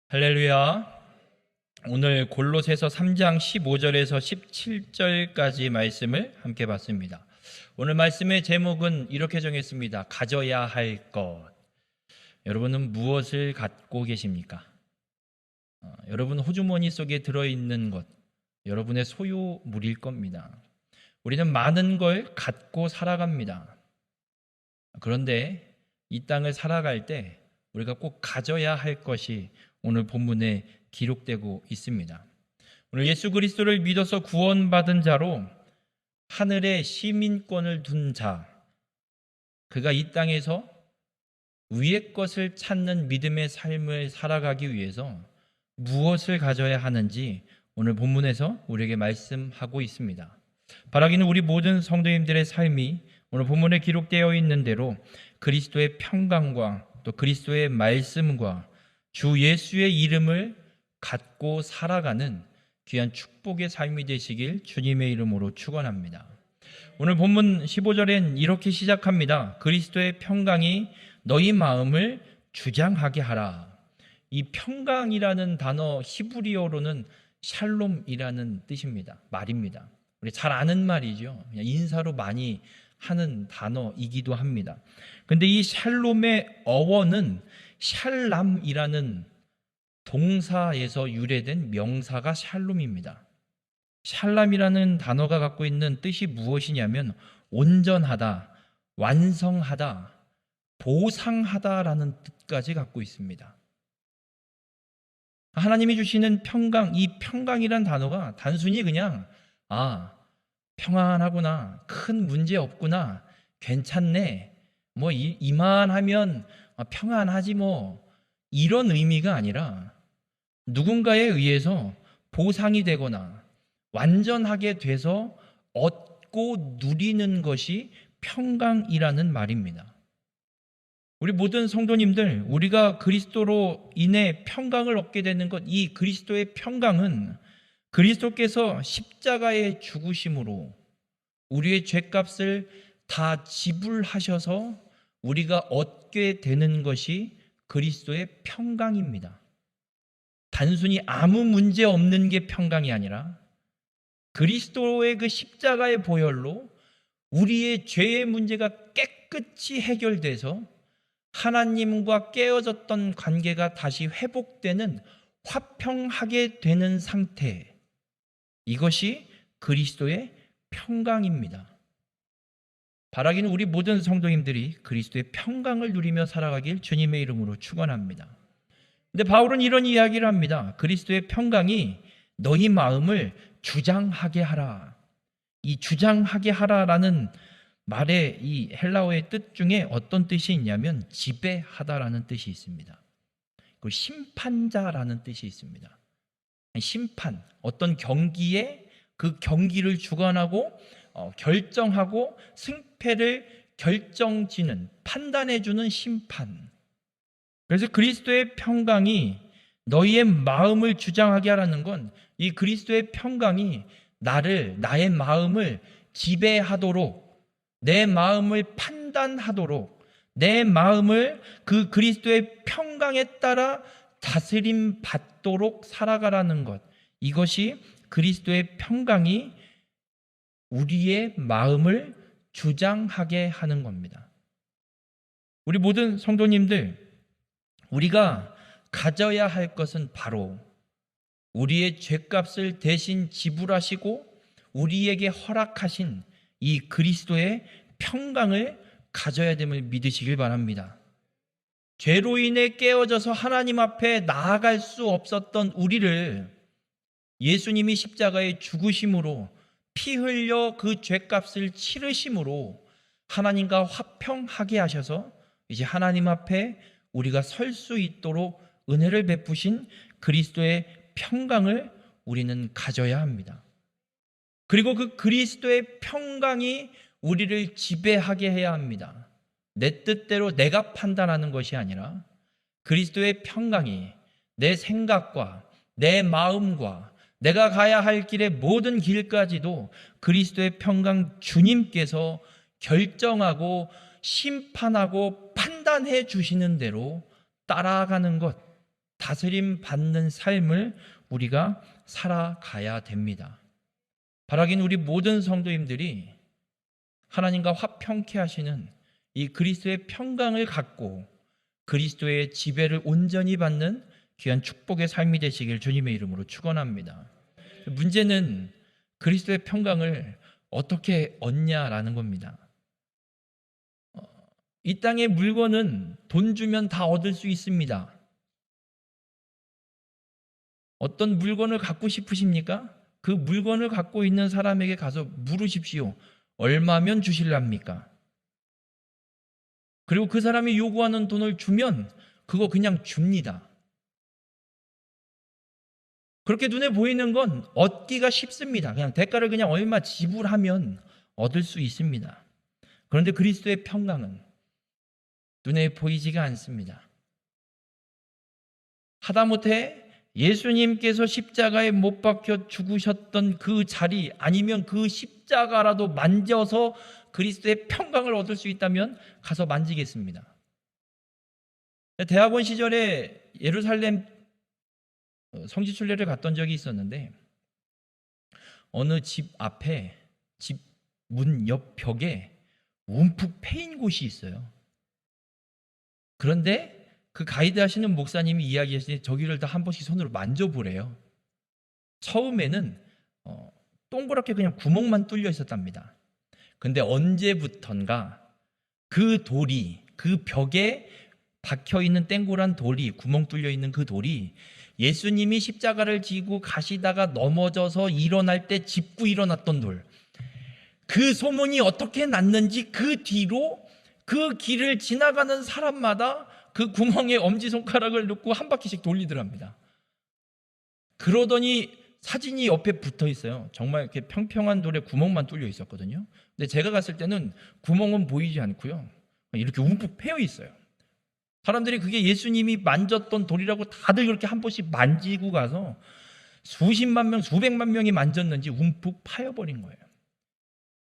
할렐루야. 오늘 골로새서 3장 15절에서 17절까지 말씀을 함께 봤습니다. 오늘 말씀의 제목은 이렇게 정했습니다. 가져야 할 것. 여러분은 무엇을 갖고 계십니까? 여러분 호주머니 속에 들어있는 것, 여러분의 소유물일 겁니다. 우리는 많은 걸 갖고 살아갑니다. 그런데 이 땅을 살아갈 때 우리가 꼭 가져야 할 것이 오늘 본문에 기록되고 있습니다. 오늘 예수 그리스도를 믿어서 구원받은 자로 하늘의 시민권을 둔 자, 그가 이 땅에서 위의 것을 찾는 믿음의 삶을 살아가기 위해서 무엇을 가져야 하는지 오늘 본문에서 우리에게 말씀하고 있습니다. 바라기는 우리 모든 성도님들의 삶이 오늘 본문에 기록되어 있는 대로 그리스도의 평강과 또 그리스도의 말씀과 주 예수의 이름을 갖고 살아가는 귀한 축복의 삶이 되시길 주님의 이름으로 축원합니다. 오늘 본문 15절엔 이렇게 시작합니다. 그리스도의 평강이 너희 마음을 주장하게 하라. 이 평강이라는 단어 히브리어로는 샬롬이라는 뜻입니다. 말입니다. 우리 잘 아는 말이죠. 그냥 인사로 많이 하는 단어이기도 합니다. 근데 이 샬롬의 어원은 샬람이라는 동사에서 유래된 명사가 샬롬입니다. 샬람이라는 단어가 갖고 있는 뜻이 무엇이냐면 온전하다, 완성하다, 보상하다라는 뜻까지 갖고 있습니다. 하나님이 주시는 평강, 이 평강이란 단어가 단순히 그냥 평안하구나, 큰 문제 없구나, 괜찮네, 뭐 이만하면 평안하지 뭐, 이런 의미가 아니라 누군가에 의해서 보상이 되거나 완전하게 돼서 얻고 누리는 것이 평강이라는 말입니다. 우리 모든 성도님들, 우리가 그리스도로 인해 평강을 얻게 되는 것, 이 그리스도의 평강은 그리스도께서 십자가의 죽으심으로 우리의 죄값을 다 지불하셔서 우리가 얻게 되는 것이 그리스도의 평강입니다. 단순히 아무 문제 없는 게 평강이 아니라 그리스도의 그 십자가의 보혈로 우리의 죄의 문제가 깨끗이 해결돼서 하나님과 깨어졌던 관계가 다시 회복되는 화평하게 되는 상태, 이것이 그리스도의 평강입니다. 바라기는 우리 모든 성도님들이 그리스도의 평강을 누리며 살아가길 주님의 이름으로 축원합니다. 근데 바울은 이런 이야기를 합니다. 그리스도의 평강이 너희 마음을 주장하게 하라. 이 주장하게 하라라는 말의 이 헬라어의 뜻 중에 어떤 뜻이 있냐면 지배하다라는 뜻이 있습니다. 그리고 심판자라는 뜻이 있습니다. 심판, 어떤 경기에 그 경기를 주관하고 결정하고 승패를 결정지는, 판단해주는 심판. 그래서 그리스도의 평강이 너희의 마음을 주장하게 하라는 건 이 그리스도의 평강이 나의 마음을 지배하도록, 내 마음을 판단하도록, 내 마음을 그 그리스도의 평강에 따라 다스림 받도록 살아가라는 것, 이것이 그리스도의 평강이 우리의 마음을 주장하게 하는 겁니다. 우리 모든 성도님들, 우리가 가져야 할 것은 바로 우리의 죄값을 대신 지불하시고 우리에게 허락하신 이 그리스도의 평강을 가져야 됨을 믿으시길 바랍니다. 죄로 인해 깨어져서 하나님 앞에 나아갈 수 없었던 우리를 예수님이 십자가에 죽으심으로, 피 흘려 그 죄값을 치르심으로 하나님과 화평하게 하셔서 이제 하나님 앞에 우리가 설 수 있도록 은혜를 베푸신 그리스도의 평강을 우리는 가져야 합니다. 그리고 그 그리스도의 평강이 우리를 지배하게 해야 합니다. 내 뜻대로 내가 판단하는 것이 아니라 그리스도의 평강이 내 생각과 내 마음과 내가 가야 할 길의 모든 길까지도 그리스도의 평강, 주님께서 결정하고 심판하고 판단해 주시는 대로 따라가는 것, 다스림 받는 삶을 우리가 살아가야 됩니다. 바라긴 우리 모든 성도님들이 하나님과 화평케 하시는 이 그리스도의 평강을 갖고 그리스도의 지배를 온전히 받는 귀한 축복의 삶이 되시길 주님의 이름으로 축원합니다. 문제는 그리스도의 평강을 어떻게 얻냐라는 겁니다. 이 땅의 물건은 돈 주면 다 얻을 수 있습니다. 어떤 물건을 갖고 싶으십니까? 그 물건을 갖고 있는 사람에게 가서 물으십시오. 얼마면 주실랍니까? 그리고 그 사람이 요구하는 돈을 주면 그거 그냥 줍니다. 그렇게 눈에 보이는 건 얻기가 쉽습니다. 그냥 대가를 그냥 얼마 지불하면 얻을 수 있습니다. 그런데 그리스도의 평강은 눈에 보이지가 않습니다. 하다못해 예수님께서 십자가에 못 박혀 죽으셨던 그 자리 아니면 그 십자가라도 만져서 그리스도의 평강을 얻을 수 있다면 가서 만지겠습니다. 대학원 시절에 예루살렘 성지순례를 갔던 적이 있었는데 어느 집 앞에 집 문 옆 벽에 움푹 패인 곳이 있어요. 그런데 그 가이드 하시는 목사님이 이야기하시니 저기를 다 한 번씩 손으로 만져보래요. 처음에는 동그랗게 그냥 구멍만 뚫려 있었답니다. 근데 언제부턴가 그 돌이 그 벽에 박혀있는 땡골한 돌이 구멍 뚫려 있는 그 돌이 예수님이 십자가를 지고 가시다가 넘어져서 일어날 때 짚고 일어났던 돌, 그 소문이 어떻게 났는지 그 뒤로 그 길을 지나가는 사람마다 그 구멍에 엄지손가락을 넣고 한 바퀴씩 돌리더랍니다. 그러더니 사진이 옆에 붙어 있어요. 정말 이렇게 평평한 돌에 구멍만 뚫려 있었거든요. 근데 제가 갔을 때는 구멍은 보이지 않고요. 이렇게 움푹 패여 있어요. 사람들이 그게 예수님이 만졌던 돌이라고 다들 그렇게 한 번씩 만지고 가서 수십만 명, 수백만 명이 만졌는지 움푹 파여버린 거예요.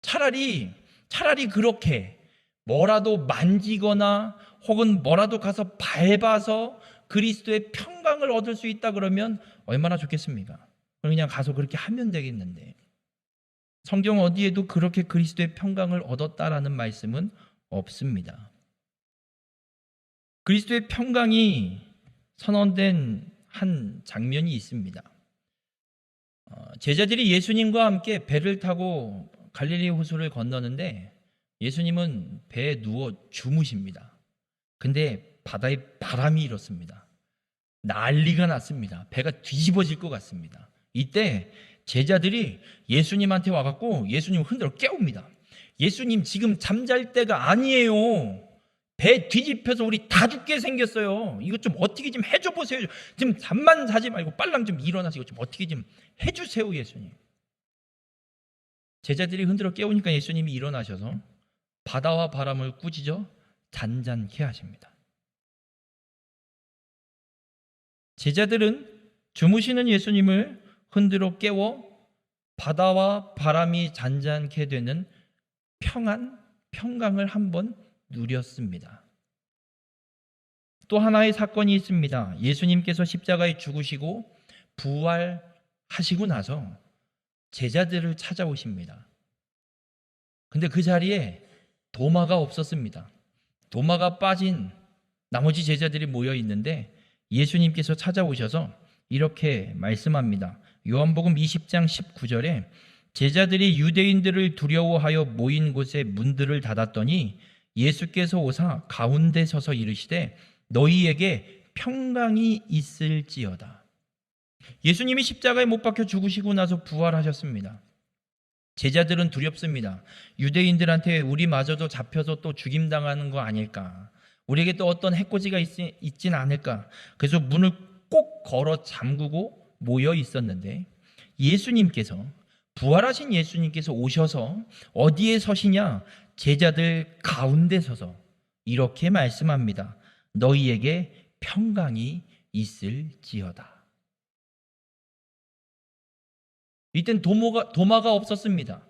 차라리 그렇게 뭐라도 만지거나 혹은 뭐라도 가서 밟아서 그리스도의 평강을 얻을 수 있다 그러면 얼마나 좋겠습니까? 그냥 가서 그렇게 하면 되겠는데 성경 어디에도 그렇게 그리스도의 평강을 얻었다라는 말씀은 없습니다. 그리스도의 평강이 선언된 한 장면이 있습니다. 제자들이 예수님과 함께 배를 타고 갈릴리 호수를 건너는데 예수님은 배에 누워 주무십니다. 근데 바다에 바람이 일었습니다. 난리가 났습니다. 배가 뒤집어질 것 같습니다. 이때 제자들이 예수님한테 와갖고 예수님을 흔들어 깨웁니다. 예수님 지금 잠잘 때가 아니에요. 배 뒤집혀서 우리 다 죽게 생겼어요. 이거 좀 어떻게 좀 해줘 보세요. 지금 잠만 자지 말고 빨랑 좀 일어나서 이거 좀 어떻게 좀 해주세요, 예수님. 제자들이 흔들어 깨우니까 예수님이 일어나셔서 바다와 바람을 꾸짖어 잔잔케 하십니다. 제자들은 주무시는 예수님을 흔들어 깨워 바다와 바람이 잔잔케 되는 평강을 한번 누렸습니다. 또 하나의 사건이 있습니다. 예수님께서 십자가에 죽으시고 부활하시고 나서 제자들을 찾아오십니다. 근데 그 자리에 도마가 없었습니다. 도마가 빠진 나머지 제자들이 모여 있는데 예수님께서 찾아오셔서 이렇게 말씀합니다. 요한복음 20장 19절에 제자들이 유대인들을 두려워하여 모인 곳에 문들을 닫았더니 예수께서 오사 가운데 서서 이르시되 너희에게 평강이 있을지어다. 예수님이 십자가에 못 박혀 죽으시고 나서 부활하셨습니다. 제자들은 두렵습니다. 유대인들한테 우리마저도 잡혀서 또 죽임당하는 거 아닐까? 우리에게 또 어떤 해코지가 있진 않을까? 그래서 문을 꼭 걸어 잠그고 모여 있었는데 예수님께서 부활하신 예수님께서 오셔서 어디에 서시냐? 제자들 가운데 서서 이렇게 말씀합니다. 너희에게 평강이 있을지어다. 이땐 도마가 없었습니다.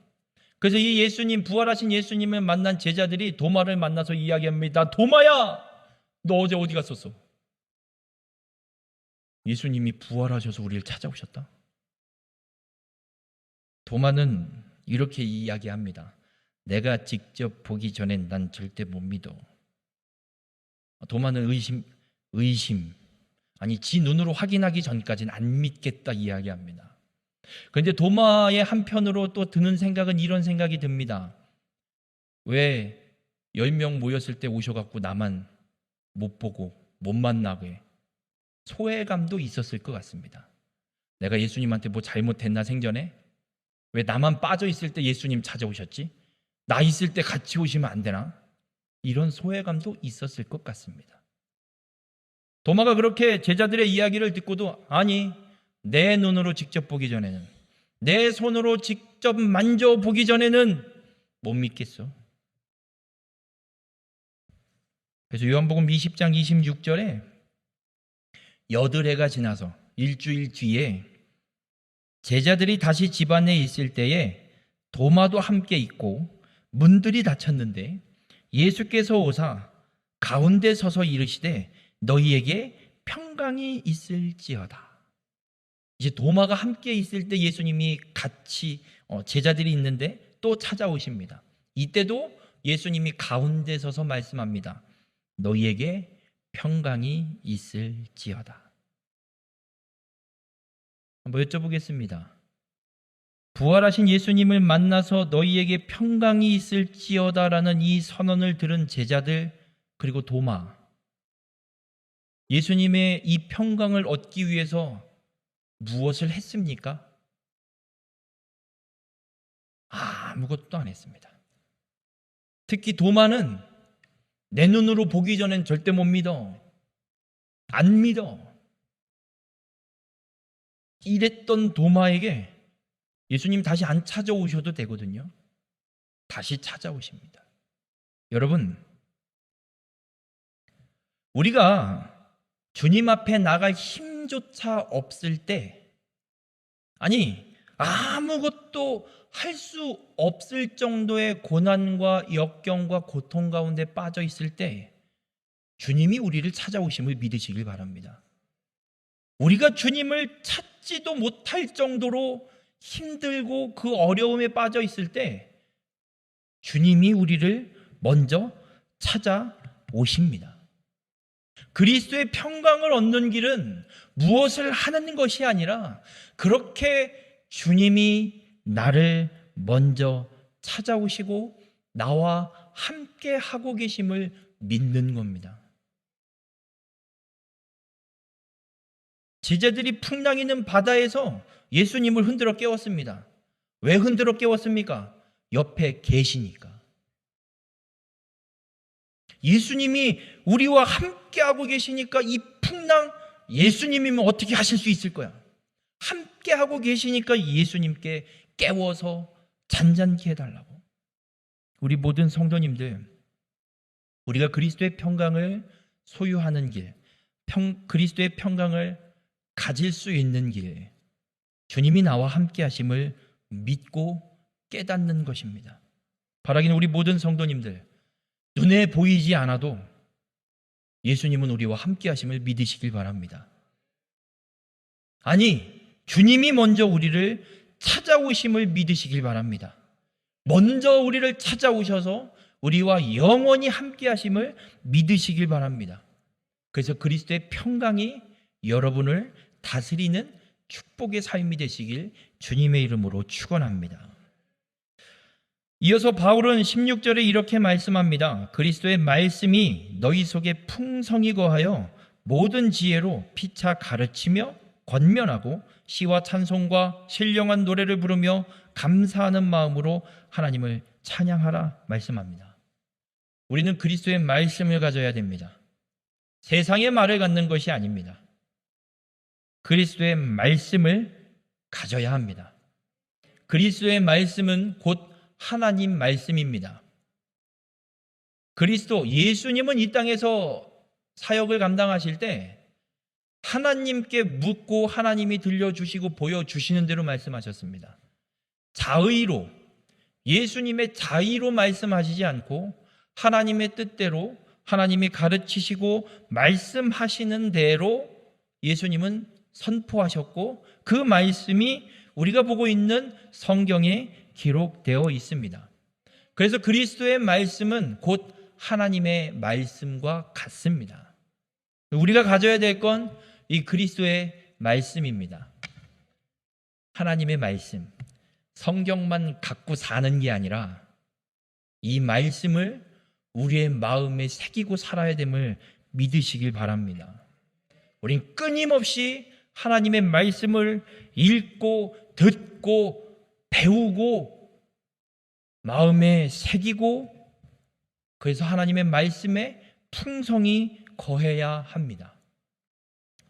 그래서 이 예수님, 부활하신 예수님을 만난 제자들이 도마를 만나서 이야기합니다. 도마야, 너 어제 어디 갔었어? 예수님이 부활하셔서 우리를 찾아오셨다. 도마는 이렇게 이야기합니다. 내가 직접 보기 전엔 난 절대 못 믿어. 도마는 의심, 아니 지 눈으로 확인하기 전까지는 안 믿겠다 이야기합니다. 그런데 도마의 한편으로 또 드는 생각은 이런 생각이 듭니다. 왜 10명 모였을 때 오셔갖고 나만 못 보고 못 만나게 소외감도 있었을 것 같습니다. 내가 예수님한테 뭐 잘못했나 생전에? 왜 나만 빠져 있을 때 예수님 찾아오셨지? 나 있을 때 같이 오시면 안 되나? 이런 소외감도 있었을 것 같습니다. 도마가 그렇게 제자들의 이야기를 듣고도 아니, 내 눈으로 직접 보기 전에는, 내 손으로 직접 만져보기 전에는 못 믿겠어. 그래서 요한복음 20장 26절에 여드레가 지나서 일주일 뒤에 제자들이 다시 집안에 있을 때에 도마도 함께 있고 문들이 닫혔는데 예수께서 오사 가운데 서서 이르시되 너희에게 평강이 있을지어다. 이제 도마가 함께 있을 때 예수님이 같이 제자들이 있는데 또 찾아오십니다. 이때도 예수님이 가운데 서서 말씀합니다. 너희에게 평강이 있을지어다. 한번 여쭤보겠습니다. 부활하신 예수님을 만나서 너희에게 평강이 있을지어다라는 이 선언을 들은 제자들 그리고 도마, 예수님의 이 평강을 얻기 위해서 무엇을 했습니까? 아무것도 안 했습니다. 특히 도마는 내 눈으로 보기 전엔 절대 못 믿어. 안 믿어. 이랬던 도마에게 예수님 다시 안 찾아오셔도 되거든요. 다시 찾아오십니다. 여러분, 우리가 주님 앞에 나갈 힘조차 없을 때, 아니 아무것도 할 수 없을 정도의 고난과 역경과 고통 가운데 빠져 있을 때 주님이 우리를 찾아오심을 믿으시길 바랍니다. 우리가 주님을 찾지도 못할 정도로 힘들고 그 어려움에 빠져 있을 때 주님이 우리를 먼저 찾아오십니다. 그리스도의 평강을 얻는 길은 무엇을 하는 것이 아니라 그렇게 주님이 나를 먼저 찾아오시고 나와 함께 하고 계심을 믿는 겁니다. 제자들이 풍랑이는 바다에서 예수님을 흔들어 깨웠습니다. 왜 흔들어 깨웠습니까? 옆에 계시니까. 예수님이 우리와 함께하고 계시니까 이 풍랑 예수님이면 어떻게 하실 수 있을 거야? 함께하고 계시니까 예수님께 깨워서 잔잔케 해달라고. 우리 모든 성도님들, 우리가 그리스도의 평강을 소유하는 길, 그리스도의 평강을 가질 수 있는 길, 주님이 나와 함께 하심을 믿고 깨닫는 것입니다. 바라기는 우리 모든 성도님들, 눈에 보이지 않아도 예수님은 우리와 함께 하심을 믿으시길 바랍니다. 아니, 주님이 먼저 우리를 찾아오심을 믿으시길 바랍니다. 먼저 우리를 찾아오셔서 우리와 영원히 함께 하심을 믿으시길 바랍니다. 그래서 그리스도의 평강이 여러분을 다스리는 축복의 삶이 되시길 주님의 이름으로 축원합니다. 이어서 바울은 16절에 이렇게 말씀합니다. 그리스도의 말씀이 너희 속에 풍성히 거하여 모든 지혜로 피차 가르치며 권면하고 시와 찬송과 신령한 노래를 부르며 감사하는 마음으로 하나님을 찬양하라 말씀합니다. 우리는 그리스도의 말씀을 가져야 됩니다. 세상의 말을 갖는 것이 아닙니다. 그리스도의 말씀을 가져야 합니다. 그리스도의 말씀은 곧 하나님 말씀입니다. 그리스도 예수님은 이 땅에서 사역을 감당하실 때 하나님께 묻고 하나님이 들려주시고 보여주시는 대로 말씀하셨습니다. 자의로, 예수님의 자의로 말씀하시지 않고 하나님의 뜻대로 하나님이 가르치시고 말씀하시는 대로 예수님은 선포하셨고 그 말씀이 우리가 보고 있는 성경에 기록되어 있습니다. 그래서 그리스도의 말씀은 곧 하나님의 말씀과 같습니다. 우리가 가져야 될 건 이 그리스도의 말씀입니다. 하나님의 말씀, 성경만 갖고 사는 게 아니라 이 말씀을 우리의 마음에 새기고 살아야 됨을 믿으시길 바랍니다. 우린 끊임없이 하나님의 말씀을 읽고 듣고 배우고 마음에 새기고 그래서 하나님의 말씀에 풍성이 거해야 합니다.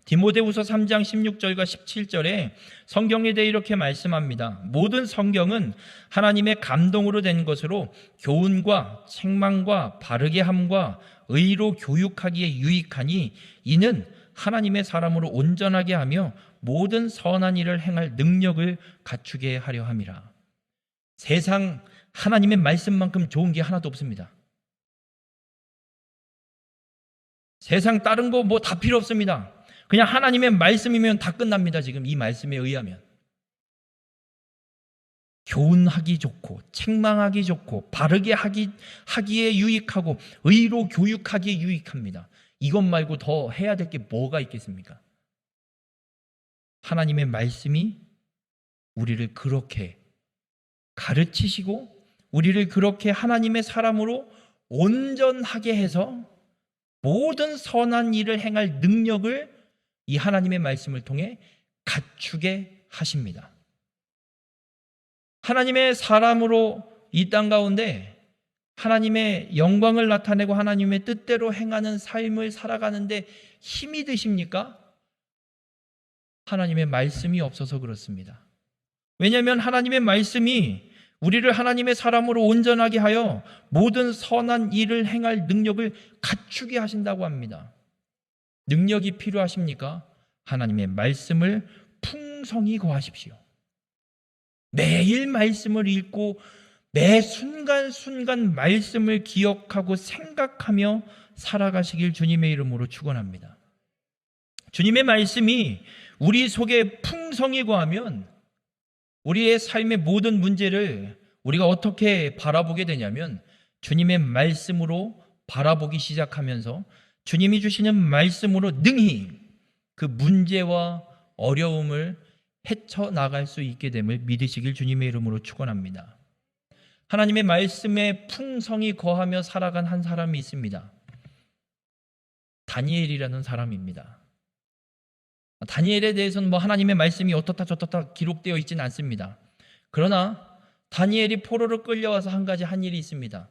디모데후서 3장 16절과 17절에 성경에 대해 이렇게 말씀합니다. 모든 성경은 하나님의 감동으로 된 것으로 교훈과 책망과 바르게 함과 의로 교육하기에 유익하니 이는 하나님의 사람으로 온전하게 하며 모든 선한 일을 행할 능력을 갖추게 하려 함이라. 세상 하나님의 말씀만큼 좋은 게 하나도 없습니다. 세상 다른 거 뭐 다 필요 없습니다. 그냥 하나님의 말씀이면 다 끝납니다. 지금 이 말씀에 의하면 교훈하기 좋고 책망하기 좋고 바르게 하기에 유익하고 의로 교육하기에 유익합니다. 이것 말고 더 해야 될 게 뭐가 있겠습니까? 하나님의 말씀이 우리를 그렇게 가르치시고 우리를 그렇게 하나님의 사람으로 온전하게 해서 모든 선한 일을 행할 능력을 이 하나님의 말씀을 통해 갖추게 하십니다. 하나님의 사람으로 이 땅 가운데 하나님의 영광을 나타내고 하나님의 뜻대로 행하는 삶을 살아가는데 힘이 드십니까? 하나님의 말씀이 없어서 그렇습니다. 왜냐하면 하나님의 말씀이 우리를 하나님의 사람으로 온전하게 하여 모든 선한 일을 행할 능력을 갖추게 하신다고 합니다. 능력이 필요하십니까? 하나님의 말씀을 풍성히 거하십시오. 매일 말씀을 읽고 매 순간순간 말씀을 기억하고 생각하며 살아가시길 주님의 이름으로 축원합니다. 주님의 말씀이 우리 속에 풍성히 거하면 우리의 삶의 모든 문제를 우리가 어떻게 바라보게 되냐면 주님의 말씀으로 바라보기 시작하면서 주님이 주시는 말씀으로 능히 그 문제와 어려움을 헤쳐나갈 수 있게 됨을 믿으시길 주님의 이름으로 축원합니다. 하나님의 말씀에 풍성히 거하며 살아간 한 사람이 있습니다. 다니엘이라는 사람입니다. 다니엘에 대해서는 하나님의 말씀이 어떻다 저떻다 기록되어 있지는 않습니다. 그러나 다니엘이 포로로 끌려와서 한 가지 한 일이 있습니다.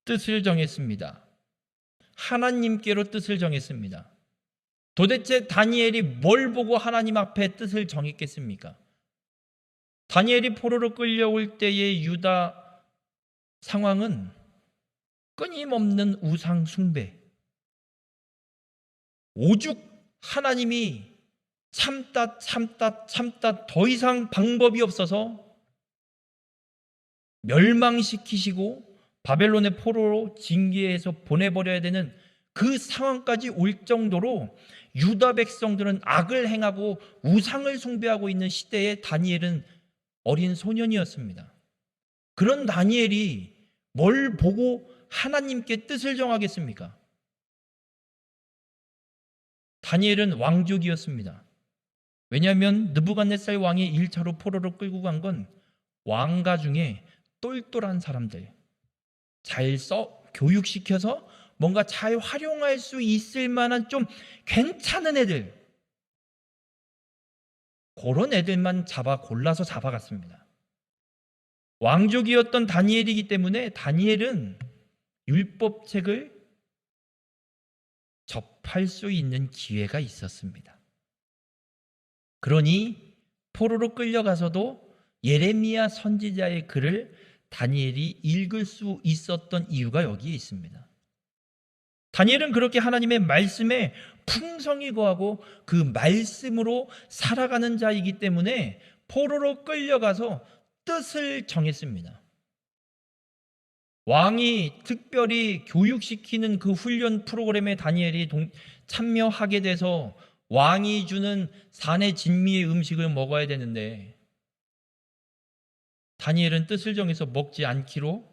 뜻을 정했습니다. 하나님께로 뜻을 정했습니다. 도대체 다니엘이 뭘 보고 하나님 앞에 뜻을 정했겠습니까? 다니엘이 포로로 끌려올 때의 유다 상황은 끊임없는 우상 숭배, 오죽 하나님이 참다 더 이상 방법이 없어서 멸망시키시고 바벨론의 포로로 징계해서 보내버려야 되는 그 상황까지 올 정도로 유다 백성들은 악을 행하고 우상을 숭배하고 있는 시대에 다니엘은 어린 소년이었습니다. 그런 다니엘이 뭘 보고 하나님께 뜻을 정하겠습니까? 다니엘은 왕족이었습니다. 왜냐하면 느부갓네살 왕이 1차로 포로로 끌고 간 건 왕가 중에 똘똘한 사람들, 잘 교육시켜서 뭔가 잘 활용할 수 있을 만한 좀 괜찮은 애들, 그런 애들만 골라서 잡아갔습니다. 왕족이었던 다니엘이기 때문에 다니엘은 율법책을 접할 수 있는 기회가 있었습니다. 그러니 포로로 끌려가서도 예레미야 선지자의 글을 다니엘이 읽을 수 있었던 이유가 여기에 있습니다. 다니엘은 그렇게 하나님의 말씀에 풍성히 거하고 그 말씀으로 살아가는 자이기 때문에 포로로 끌려가서 뜻을 정했습니다. 왕이 특별히 교육시키는 그 훈련 프로그램에 다니엘이 참여하게 돼서 왕이 주는 산의 진미의 음식을 먹어야 되는데 다니엘은 뜻을 정해서 먹지 않기로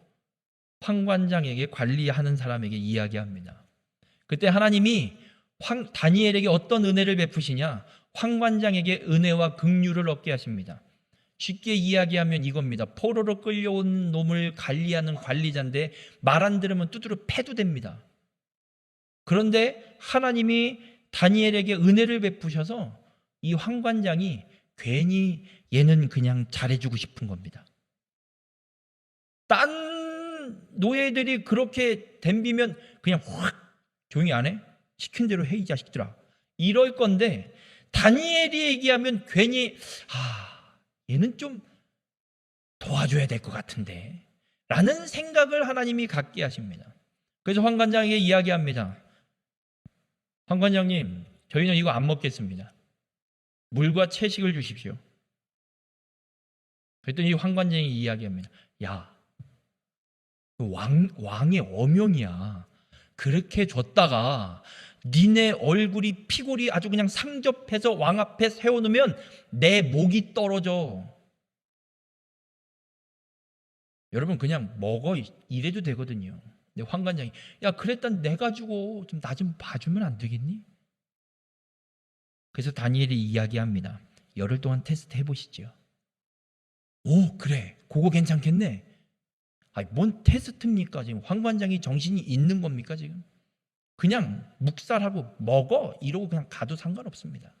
황관장에게, 관리하는 사람에게 이야기합니다. 그때 하나님이 다니엘에게 어떤 은혜를 베푸시냐? 황관장에게 은혜와 긍휼을 얻게 하십니다. 쉽게 이야기하면 이겁니다. 포로로 끌려온 놈을 관리하는 관리자인데 말 안 들으면 두드려 패도 됩니다. 그런데 하나님이 다니엘에게 은혜를 베푸셔서 이 황관장이 괜히 얘는 그냥 잘해주고 싶은 겁니다. 딴 노예들이 그렇게 덤비면 그냥 확 조용히 안 해? 시킨 대로 해 이 자식들아, 이럴 건데 다니엘이 얘기하면 괜히 얘는 좀 도와줘야 될 것 같은데 라는 생각을 하나님이 갖게 하십니다. 그래서 황관장에게 이야기합니다. 황관장님, 저희는 이거 안 먹겠습니다. 물과 채식을 주십시오. 그랬더니 황관장이 이야기합니다. 야, 왕의 어명이야. 그렇게 줬다가 니네 얼굴이 피골이 아주 그냥 상접해서 왕 앞에 세워놓으면 내 목이 떨어져. 여러분 그냥 먹어 이래도 되거든요. 근데 황관장이 야, 그랬단 내 가지고 좀 나 좀 봐주면 안 되겠니? 그래서 다니엘이 이야기합니다. 열흘 동안 테스트 해보시죠. 오, 그래, 그거 괜찮겠네. 뭔 테스트입니까? 지금 황관장이 정신이 있는 겁니까? 지금 그냥 묵살하고 먹어 이러고 그냥 가도 상관없습니다.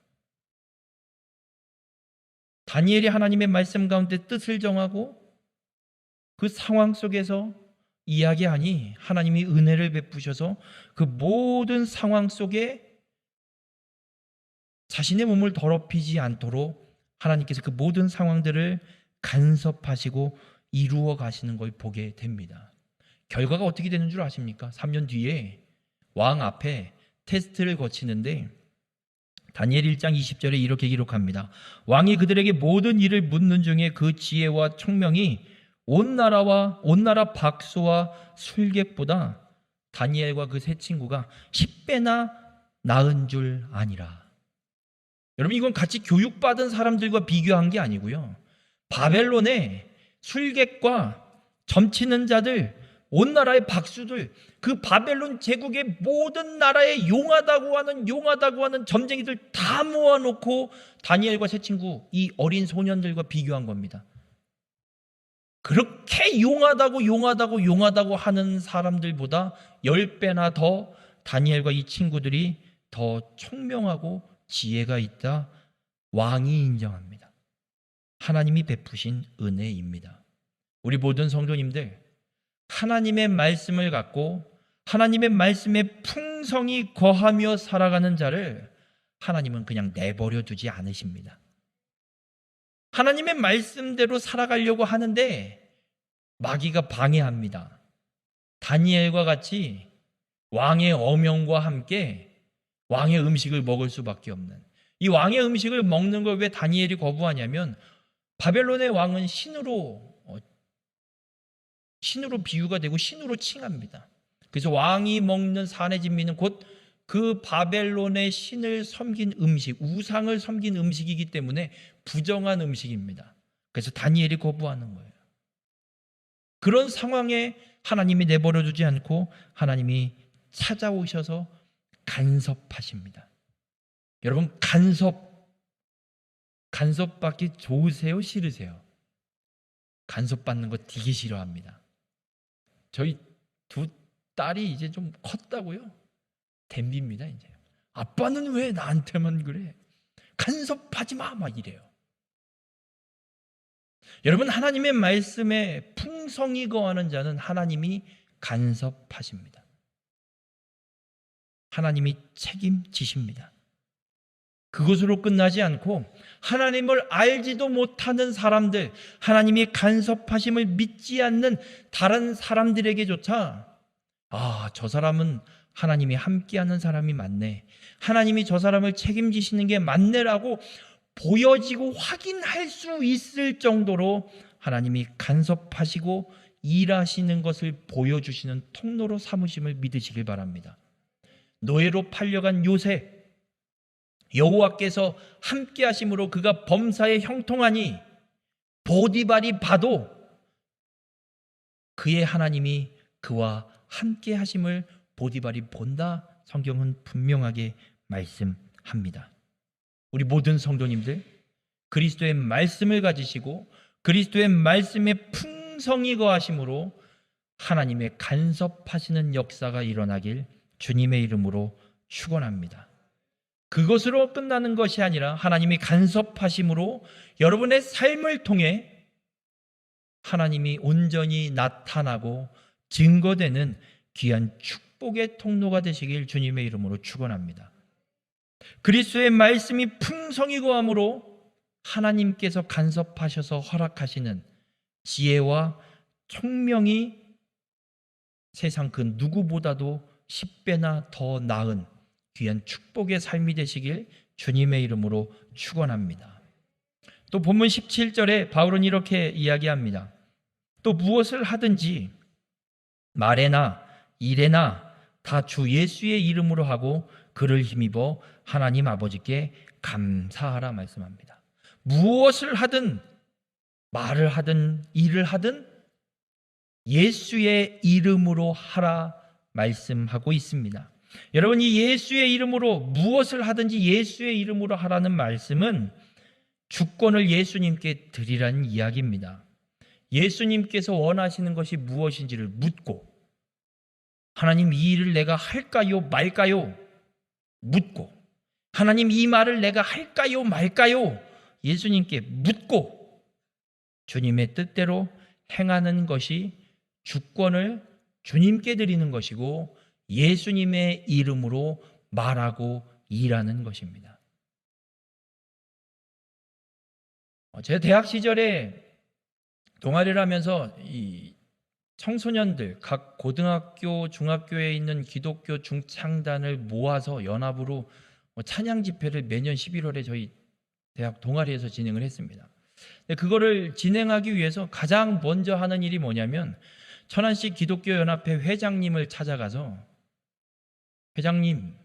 다니엘이 하나님의 말씀 가운데 뜻을 정하고 그 상황 속에서 이야기하니 하나님이 은혜를 베푸셔서 그 모든 상황 속에 자신의 몸을 더럽히지 않도록 하나님께서 그 모든 상황들을 간섭하시고 이루어 가시는 걸 보게 됩니다. 결과가 어떻게 되는 줄 아십니까? 3년 뒤에 왕 앞에 테스트를 거치는데 다니엘 1장 20절에 이렇게 기록합니다. 왕이 그들에게 모든 일을 묻는 중에 그 지혜와 총명이 온 나라 박수와 술객보다 다니엘과 그 세 친구가 10배나 나은 줄 아니라. 여러분 이건 같이 교육받은 사람들과 비교한 게 아니고요. 바벨론의 술객과 점치는 자들, 온 나라의 박수들, 그 바벨론 제국의 모든 나라에 용하다고 하는 점쟁이들 다 모아놓고 다니엘과 세 친구, 이 어린 소년들과 비교한 겁니다. 그렇게 용하다고 하는 사람들보다 10배나 더 다니엘과 이 친구들이 더 총명하고 지혜가 있다, 왕이 인정합니다. 하나님이 베푸신 은혜입니다. 우리 모든 성도님들, 하나님의 말씀을 갖고 하나님의 말씀에 풍성히 거하며 살아가는 자를 하나님은 그냥 내버려 두지 않으십니다. 하나님의 말씀대로 살아가려고 하는데 마귀가 방해합니다. 다니엘과 같이 왕의 어명과 함께 왕의 음식을 먹을 수밖에 없는, 이 왕의 음식을 먹는 걸 왜 다니엘이 거부하냐면 바벨론의 왕은 신으로 비유가 되고 신으로 칭합니다. 그래서 왕이 먹는 산의 진미는 곧 그 바벨론의 신을 섬긴 음식, 우상을 섬긴 음식이기 때문에 부정한 음식입니다. 그래서 다니엘이 거부하는 거예요. 그런 상황에 하나님이 내버려 두지 않고 하나님이 찾아오셔서 간섭하십니다. 여러분 간섭받기 좋으세요? 싫으세요? 간섭받는 거 되게 싫어합니다. 저희 두 딸이 이제 좀 컸다고요. 댐비입니다. 이제 아빠는 왜 나한테만 그래? 간섭하지 마, 막 이래요. 여러분 하나님의 말씀에 풍성히 거하는 자는 하나님이 간섭하십니다. 하나님이 책임지십니다. 그것으로 끝나지 않고 하나님을 알지도 못하는 사람들, 하나님이 간섭하심을 믿지 않는 다른 사람들에게조차 저 사람은 하나님이 함께하는 사람이 맞네, 하나님이 저 사람을 책임지시는 게 맞네라고 보여지고 확인할 수 있을 정도로 하나님이 간섭하시고 일하시는 것을 보여주시는 통로로 삼으심을 믿으시길 바랍니다. 노예로 팔려간 요셉, 여호와께서 함께 하심으로 그가 범사에 형통하니 보디발이 봐도 그의 하나님이 그와 함께 하심을 보디발이 본다. 성경은 분명하게 말씀합니다. 우리 모든 성도님들, 그리스도의 말씀을 가지시고 그리스도의 말씀에 풍성히 거하심으로 하나님의 간섭하시는 역사가 일어나길 주님의 이름으로 축원합니다. 그것으로 끝나는 것이 아니라 하나님이 간섭하심으로 여러분의 삶을 통해 하나님이 온전히 나타나고 증거되는 귀한 축복의 통로가 되시길 주님의 이름으로 축원합니다. 그리스도의 말씀이 풍성히 거함으로 하나님께서 간섭하셔서 허락하시는 지혜와 총명이 세상 그 누구보다도 10배나 더 나은 귀한 축복의 삶이 되시길 주님의 이름으로 축원합니다. 또 본문 17절에 바울은 이렇게 이야기합니다. 또 무엇을 하든지 말에나 일에나 다 주 예수의 이름으로 하고 그를 힘입어 하나님 아버지께 감사하라 말씀합니다. 무엇을 하든 말을 하든 일을 하든 예수의 이름으로 하라 말씀하고 있습니다. 여러분, 이 예수의 이름으로 무엇을 하든지 예수의 이름으로 하라는 말씀은 주권을 예수님께 드리라는 이야기입니다. 예수님께서 원하시는 것이 무엇인지를 묻고, 하나님 이 일을 내가 할까요 말까요 묻고, 하나님 이 말을 내가 할까요 말까요 예수님께 묻고 주님의 뜻대로 행하는 것이 주권을 주님께 드리는 것이고 예수님의 이름으로 말하고 일하는 것입니다. 제 대학 시절에 동아리를 하면서 이 청소년들, 각 고등학교, 중학교에 있는 기독교 중창단을 모아서 연합으로 찬양 집회를 매년 11월에 저희 대학 동아리에서 진행을 했습니다. 그거를 진행하기 위해서 가장 먼저 하는 일이 뭐냐면 천안시 기독교연합회 회장님을 찾아가서, 회장님,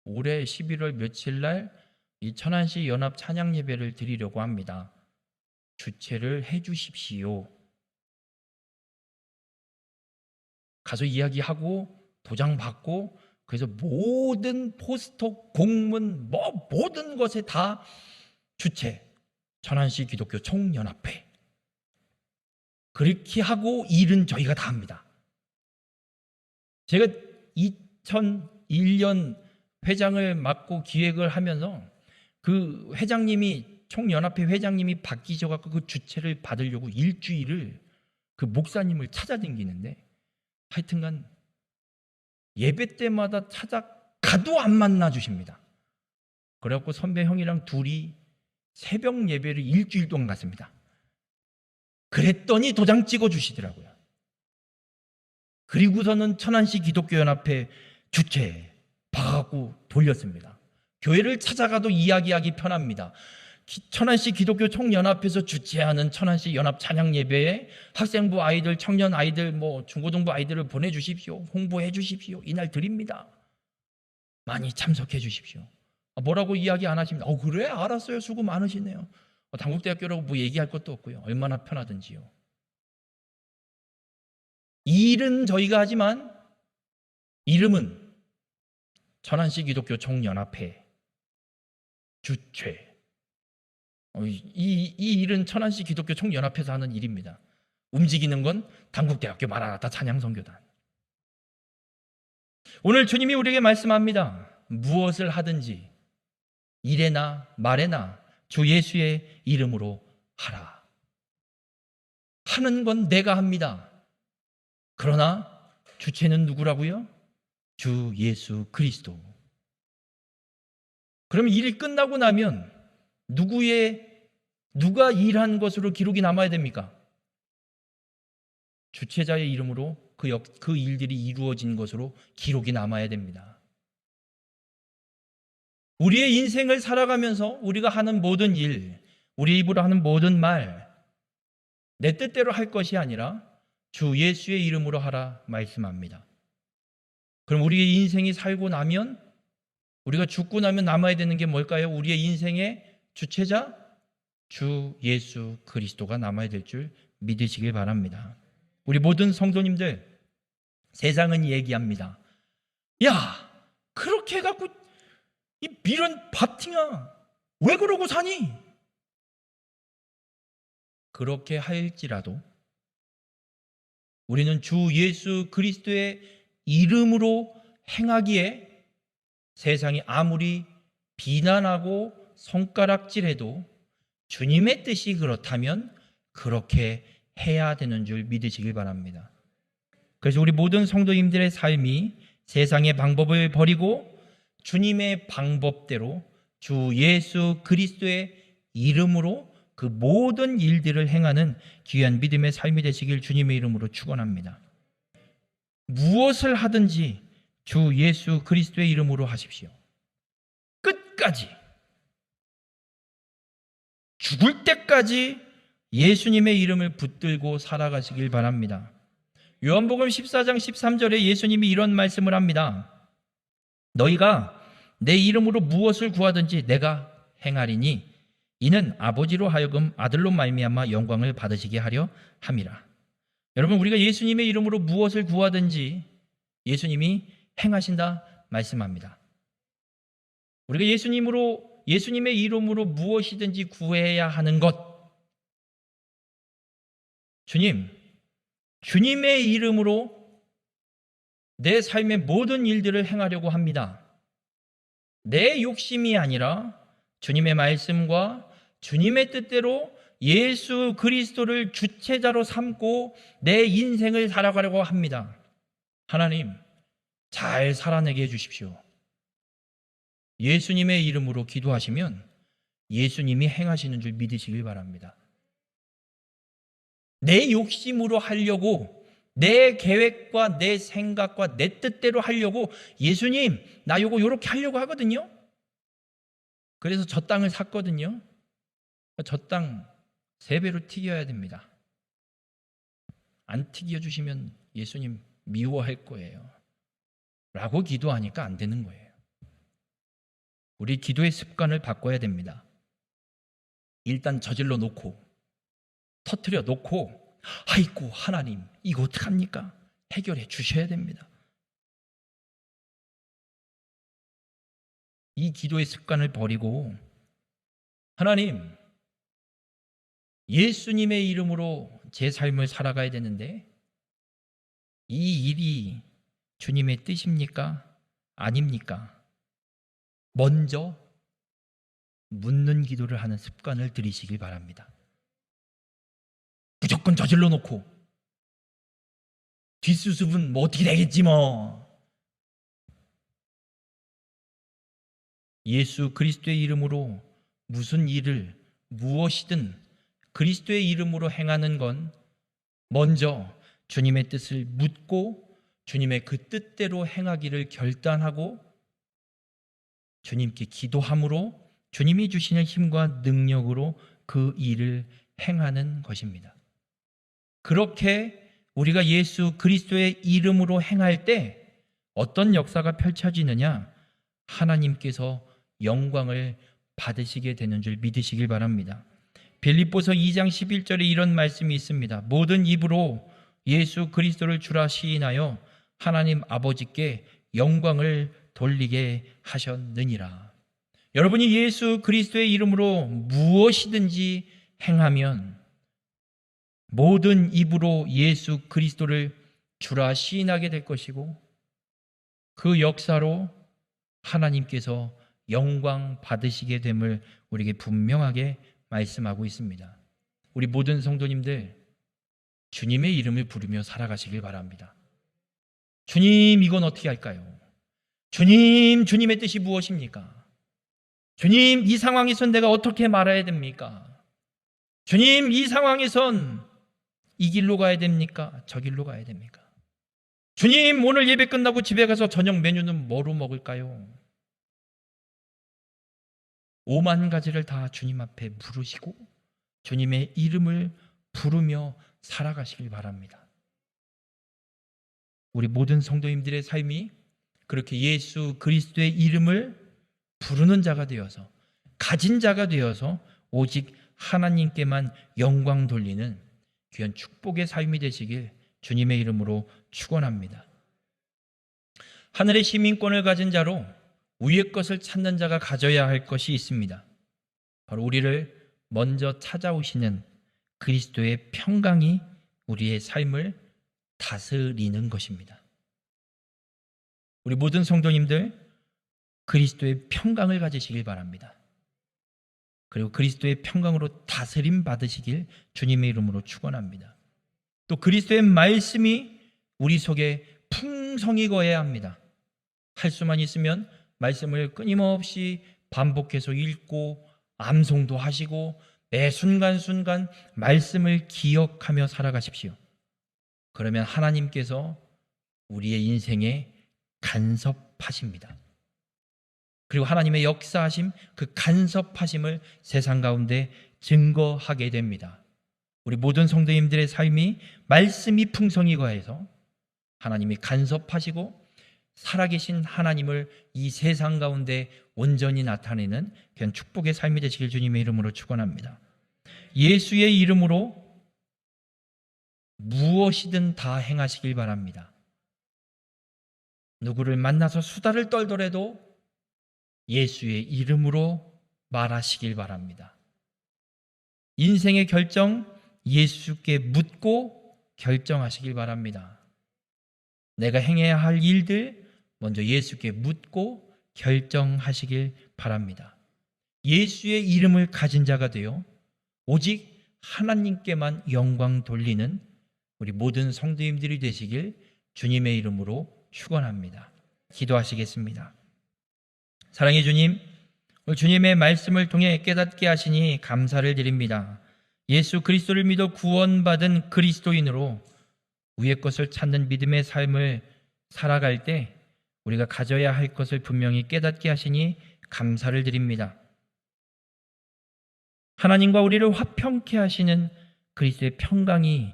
올해 11월 며칠 날 이 천안시 연합 찬양 예배를 드리려고 합니다. 주최를 해 주십시오. 가서 이야기하고 도장 받고, 그래서 모든 포스터, 공문, 모든 것에 다 주최, 천안시 기독교 총연합회. 그렇게 하고 일은 저희가 다 합니다. 제가 2001년 회장을 맡고 기획을 하면서 그 회장님이, 총연합회 회장님이 바뀌셔갖고 그 주최를 받으려고 일주일을 그 목사님을 찾아다니는데, 하여튼간 예배 때마다 찾아가도 안 만나 주십니다. 그래갖고 선배 형이랑 둘이 새벽 예배를 일주일 동안 갔습니다. 그랬더니 도장 찍어 주시더라고요. 그리고서는 천안시 기독교연합회 주최 봐갖고 돌렸습니다. 교회를 찾아가도 이야기하기 편합니다. 천안시 기독교 총연합에서 주최하는 천안시 연합 찬양 예배에 학생부 아이들, 청년 아이들, 중고등부 아이들을 보내주십시오. 홍보해 주십시오. 이날 드립니다. 많이 참석해 주십시오. 뭐라고 이야기 안 하십니다. 그래? 알았어요. 수고 많으시네요. 단국대학교라고 뭐 얘기할 것도 없고요. 얼마나 편하든지요. 일은 저희가 하지만 이름은 천안시 기독교 총연합회 주최. 이 일은 천안시 기독교 총연합회에서 하는 일입니다. 움직이는 건 단국대학교 마라나타 찬양선교단. 오늘 주님이 우리에게 말씀합니다. 무엇을 하든지 일에나 말에나 주 예수의 이름으로 하라. 하는 건 내가 합니다. 그러나 주체는 누구라고요? 주 예수 그리스도. 그러면 일이 끝나고 나면 누가 일한 것으로 기록이 남아야 됩니까? 주체자의 이름으로 그 일들이 이루어진 것으로 기록이 남아야 됩니다. 우리의 인생을 살아가면서 우리가 하는 모든 일, 우리 입으로 하는 모든 말, 내 뜻대로 할 것이 아니라 주 예수의 이름으로 하라 말씀합니다. 그럼 우리의 인생이 살고 나면 우리가 죽고 나면 남아야 되는 게 뭘까요? 우리의 인생의 주체자 주 예수 그리스도가 남아야 될 줄 믿으시길 바랍니다. 우리 모든 성도님들, 세상은 얘기합니다. 야, 그렇게 해갖고 이 미련 바팅아 왜 그러고 사니? 그렇게 할지라도 우리는 주 예수 그리스도의 이름으로 행하기에 세상이 아무리 비난하고 손가락질해도 주님의 뜻이 그렇다면 그렇게 해야 되는 줄 믿으시길 바랍니다. 그래서 우리 모든 성도님들의 삶이 세상의 방법을 버리고 주님의 방법대로 주 예수 그리스도의 이름으로 그 모든 일들을 행하는 귀한 믿음의 삶이 되시길 주님의 이름으로 축원합니다. 무엇을 하든지 주 예수 그리스도의 이름으로 하십시오. 끝까지, 죽을 때까지 예수님의 이름을 붙들고 살아가시길 바랍니다. 요한복음 14장 13절에 예수님이 이런 말씀을 합니다. 너희가 내 이름으로 무엇을 구하든지 내가 행하리니 이는 아버지로 하여금 아들로 말미암아 영광을 받으시게 하려 함이라. 여러분, 우리가 예수님의 이름으로 무엇을 구하든지 예수님이 행하신다 말씀합니다. 우리가 예수님의 이름으로 무엇이든지 구해야 하는 것, 주님의 이름으로 내 삶의 모든 일들을 행하려고 합니다. 내 욕심이 아니라 주님의 말씀과 주님의 뜻대로 예수 그리스도를 주체자로 삼고 내 인생을 살아가려고 합니다. 하나님, 잘 살아내게 해주십시오. 예수님의 이름으로 기도하시면 예수님이 행하시는 줄 믿으시길 바랍니다. 내 욕심으로 하려고, 내 계획과 내 생각과 내 뜻대로 하려고 예수님, 나 요렇게 하려고 하거든요. 그래서 저 땅을 샀거든요. 저 땅 3배로 튀겨야 됩니다. 안 튀겨주시면 예수님 미워할 거예요. 라고 기도하니까 안 되는 거예요. 우리 기도의 습관을 바꿔야 됩니다. 일단 저질러 놓고, 터뜨려 놓고, 아이고 하나님 이거 어떡합니까? 해결해 주셔야 됩니다. 이 기도의 습관을 버리고 하나님, 예수님의 이름으로 제 삶을 살아가야 되는데 이 일이 주님의 뜻입니까? 아닙니까? 먼저 묻는 기도를 하는 습관을 들이시길 바랍니다. 무조건 저질러 놓고 뒷수습은 뭐 어떻게 되겠지 뭐. 예수 그리스도의 이름으로 무슨 일을 무엇이든 그리스도의 이름으로 행하는 건 먼저 주님의 뜻을 묻고 주님의 그 뜻대로 행하기를 결단하고 주님께 기도함으로 주님이 주시는 힘과 능력으로 그 일을 행하는 것입니다. 그렇게 우리가 예수 그리스도의 이름으로 행할 때 어떤 역사가 펼쳐지느냐? 하나님께서 영광을 받으시게 되는 줄 믿으시길 바랍니다. 빌립보서 2장 11절에 이런 말씀이 있습니다. 모든 입으로 예수 그리스도를 주라 시인하여 하나님 아버지께 영광을 돌리게 하셨느니라. 여러분이 예수 그리스도의 이름으로 무엇이든지 행하면 모든 입으로 예수 그리스도를 주라 시인하게 될 것이고 그 역사로 하나님께서 영광 받으시게 됨을 우리에게 분명하게 말씀하고 있습니다. 우리 모든 성도님들 주님의 이름을 부르며 살아가시길 바랍니다. 주님, 이건 어떻게 할까요? 주님, 주님의 뜻이 무엇입니까? 주님, 이 상황에선 내가 어떻게 말해야 됩니까? 주님, 이 상황에선 이 길로 가야 됩니까? 저 길로 가야 됩니까? 주님, 오늘 예배 끝나고 집에 가서 저녁 메뉴는 뭐로 먹을까요? 5만 가지를 다 주님 앞에 물으시고 주님의 이름을 부르며 살아가시길 바랍니다. 우리 모든 성도님들의 삶이 그렇게 예수 그리스도의 이름을 부르는 자가 되어서, 가진 자가 되어서 오직 하나님께만 영광 돌리는 귀한 축복의 삶이 되시길 주님의 이름으로 축원합니다. 하늘의 시민권을 가진 자로 위의 것을 찾는 자가 가져야 할 것이 있습니다. 바로 우리를 먼저 찾아오시는 그리스도의 평강이 우리의 삶을 다스리는 것입니다. 우리 모든 성도님들 그리스도의 평강을 가지시길 바랍니다. 그리고 그리스도의 평강으로 다스림 받으시길 주님의 이름으로 축원합니다. 또 그리스도의 말씀이 우리 속에 풍성히 거해야 합니다. 할 수만 있으면 말씀을 끊임없이 반복해서 읽고 암송도 하시고 매 순간순간 말씀을 기억하며 살아가십시오. 그러면 하나님께서 우리의 인생에 간섭하십니다. 그리고 하나님의 역사하심, 그 간섭하심을 세상 가운데 증거하게 됩니다. 우리 모든 성도님들의 삶이 말씀이 풍성히 거해서 하나님이 간섭하시고 살아계신 하나님을 이 세상 가운데 온전히 나타내는 그런 축복의 삶이 되시길 주님의 이름으로 축원합니다. 예수의 이름으로 무엇이든 다 행하시길 바랍니다. 누구를 만나서 수다를 떨더라도 예수의 이름으로 말하시길 바랍니다. 인생의 결정 예수께 묻고 결정하시길 바랍니다. 내가 행해야 할 일들 먼저 예수께 묻고 결정하시길 바랍니다. 예수의 이름을 가진 자가 되어 오직 하나님께만 영광 돌리는 우리 모든 성도님들이 되시길 주님의 이름으로 축원합니다. 기도하시겠습니다. 사랑의 주님, 오늘 주님의 말씀을 통해 깨닫게 하시니 감사를 드립니다. 예수 그리스도를 믿어 구원받은 그리스도인으로 위의 것을 찾는 믿음의 삶을 살아갈 때 우리가 가져야 할 것을 분명히 깨닫게 하시니 감사를 드립니다. 하나님과 우리를 화평케 하시는 그리스도의 평강이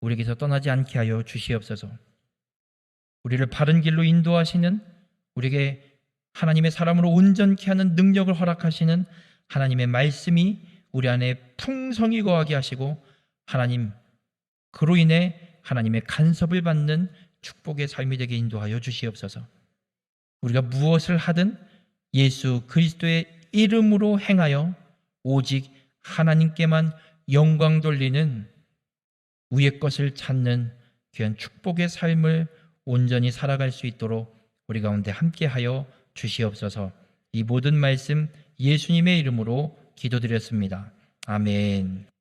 우리에게서 떠나지 않게 하여 주시옵소서. 우리를 바른 길로 인도하시는, 우리에게 하나님의 사람으로 온전케 하는 능력을 허락하시는 하나님의 말씀이 우리 안에 풍성히 거하게 하시고, 하나님, 그로 인해 하나님의 간섭을 받는 축복의 삶이 되게 인도하여 주시옵소서. 우리가 무엇을 하든 예수 그리스도의 이름으로 행하여 오직 하나님께만 영광 돌리는 위의 것을 찾는 귀한 축복의 삶을 온전히 살아갈 수 있도록 우리 가운데 함께하여 주시옵소서. 이 모든 말씀 예수님의 이름으로 기도드렸습니다. 아멘.